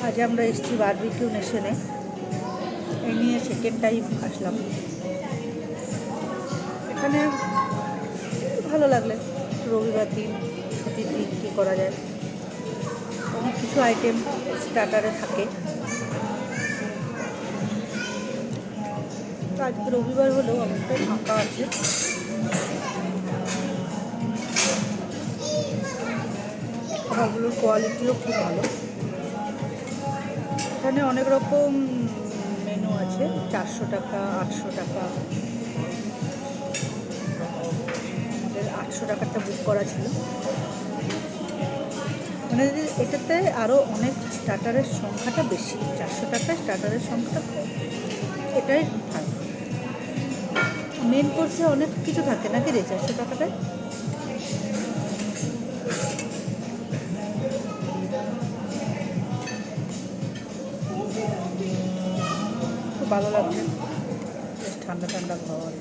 আজ আমরা এসেছি বারবিকিউ নেশনে। এই নিয়ে সেকেন্ড টাইম আসলাম এখানে। ভালো লাগলে রবিবার দিন, ছুটির দিন কী করা যায়, অনেক কিছু আইটেম স্টার্টারে থাকে। আজকে রবিবার হলেও অনেকটাই ফাঁকা আছে। খাবারগুলোর কোয়ালিটিও খুব ভালো। এখানে অনেক রকম মেনু আছে, 400 টাকা, 800 টাকা। আমাদের 800 টাকারটা বুক করা ছিল। মানে এটাতে আরও অনেক স্টার্টারের সংখ্যাটা বেশি, 400 টাকায় স্টার্টারের সংখ্যাটা কম, এটাই ভালো। মেন কোর্সে অনেক কিছু থাকে নাকি রে 400 টাকাটায়? খুব ভালো লাগছে, বেশ ঠান্ডা ঠান্ডা খাবার।